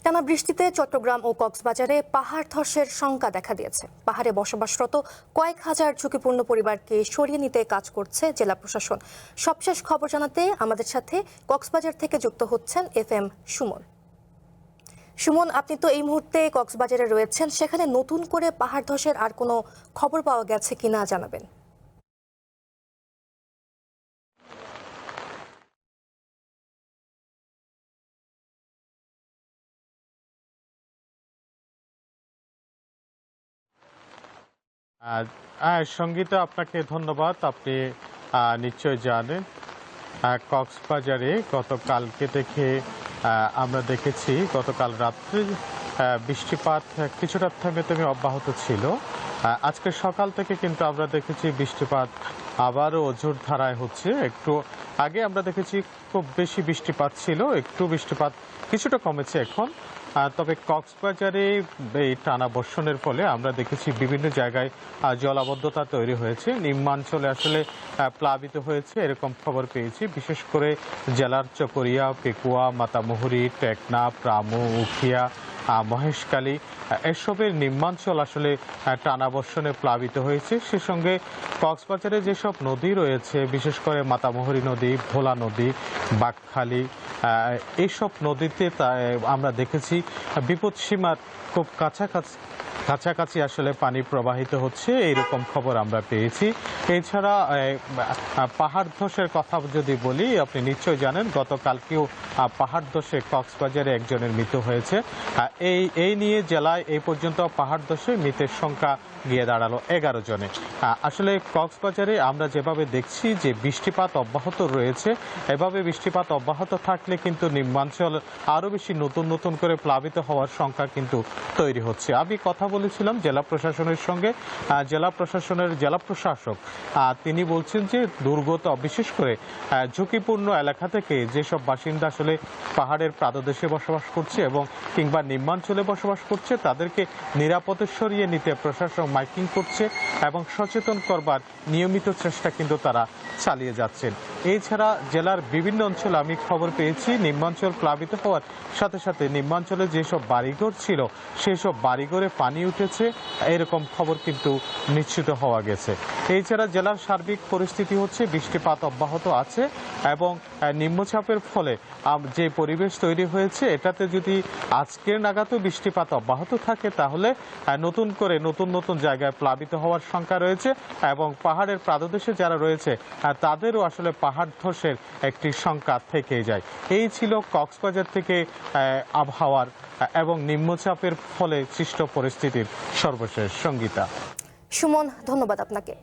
টানা বৃষ্টিতে চট্টগ্রাম ও কক্সবাজারে পাহাড় ধসের শঙ্কা দেখা দিয়েছে। পাহাড়ে বসবাসরত কয়েক হাজার ঝুঁকিপূর্ণ পরিবারকে সরিয়ে নিতে কাজ করছে জেলা প্রশাসন। সবশেষ খবর জানাতে আমাদের সাথে কক্সবাজার থেকে যুক্ত হচ্ছেন FM সুমন। সুমন, আপনি তো এই মুহূর্তে কক্সবাজারে রয়েছেন, সেখানে নতুন করে পাহাড় ধসের আর কোনো খবর পাওয়া গেছে কিনা জানাবেন। সঙ্গীতা, আপনাকে ধন্যবাদ। আপনি নিশ্চয় জানেন কক্সবাজারে গতকালকে থেকে আমরা দেখেছি গতকাল রাত্রে বৃষ্টিপাত কিছুটা থেমে থেমে অব্যাহত ছিল। আজকে সকাল থেকে কিন্তু আমরা দেখেছি বৃষ্টিপাত আবারও জোর ধারায় হচ্ছে। একটু আগে আমরা দেখেছি খুব বেশি বৃষ্টিপাত ছিল, একটু বৃষ্টিপাত কিছুটা কমেছে এখন। তবে কক্সবাজারে এই টানা বর্ষণের ফলে আমরা দেখেছি বিভিন্ন জায়গায় জলাবদ্ধতা তৈরি হয়েছে, নিম্নাঞ্চলে আসলে প্লাবিত হয়েছে এরকম খবর পেয়েছি। বিশেষ করে জেলার চকরিয়া, পেকুয়া, মাতামুহুরী, টেকনাফ, রামু, উখিয়া, মহেশখালী এসবের নিম্নাঞ্চল আসলে টানা বর্ষণে প্লাবিত হয়েছে। সে সঙ্গে কক্সবাজারে যেসব নদী রয়েছে, বিশেষ করে মাতামুহুরী নদী, ভোলা নদী, বাঁকখালী, এইসব নদীতে আমরা দেখেছি বিপদসীমার খুব কাছাকাছি আসলে পানি প্রবাহিত হচ্ছে, এইরকম খবর আমরা পেয়েছি। এছাড়া পাহাড় ধসের কথা যদি বলি, আপনি নিশ্চয় জানেন গতকালকেও পাহাড় ধসে কক্সবাজারে একজনের মৃত্যু হয়েছে। এই নিয়ে জেলায় এই পর্যন্ত পাহাড় ধসে মৃতের সংখ্যা গিয়ে দাঁড়ালো 11 জনে। আসলে কক্সবাজারে আমরা যেভাবে দেখছি যে বৃষ্টিপাত অব্যাহত রয়েছে, এভাবে বৃষ্টিপাত অব্যাহত থাকলে কিন্তু নিম্নাঞ্চল আরও বেশি নতুন নতুন করে প্লাবিত হওয়ার সংখ্যা কিন্তু তৈরি হচ্ছে। আমি কথা বলেছিলাম জেলা প্রশাসনের সঙ্গে। জেলা প্রশাসক তিনি বলছেন যে দুর্গত বিশেষ করে ঝুঁকিপূর্ণ এলাকা থেকে যেসব বাসিন্দা আসলে পাহাড়ের পাদদেশে বসবাস করছে এবং কিংবা নিম্নাঞ্চলে বসবাস করছে, তাদেরকে নিরাপদে সরিয়ে নিতে প্রশাসন মাইকিং করছে এবং সচেতন করবার নিয়মিত চেষ্টা কিন্তু তারা চালিয়ে যাচ্ছেন। এছাড়া জেলার বিভিন্ন অঞ্চলে আমি খবর পেয়েছি নিম্নাঞ্চল প্লাবিত হওয়ার সাথে সাথে নিম্নাঞ্চলে যেসব বাড়িঘর ছিল সেই সব বাড়িঘরে পানি উঠেছে, এরকম খবর কিন্তু নিশ্চিত হওয়া গেছে। এছাড়া জেলার সার্বিক পরিস্থিতি হচ্ছে বৃষ্টিপাত অব্যাহত আছে এবং নিম্নচাপের ফলে যে পরিবেশ তৈরি হয়েছে, এটাতে যদি আজকের নাগাদও বৃষ্টিপাত অব্যাহত থাকে তাহলে নতুন নতুন জায়গায় প্লাবিত হওয়ার সংখ্যা রয়েছে এবং পাহাড়ের পাদদেশে যারা রয়েছে তাদেরও আসলে পাহাড় ধসের একটি সংখ্যা থেকে যায়। এই ছিল কক্সবাজার থেকে আবহাওয়ার এবং নিম্নচাপের ফলে সৃষ্ট পরিস্থিতির সর্বশেষ। সঙ্গীতা। সুমন, ধন্যবাদ আপনাকে।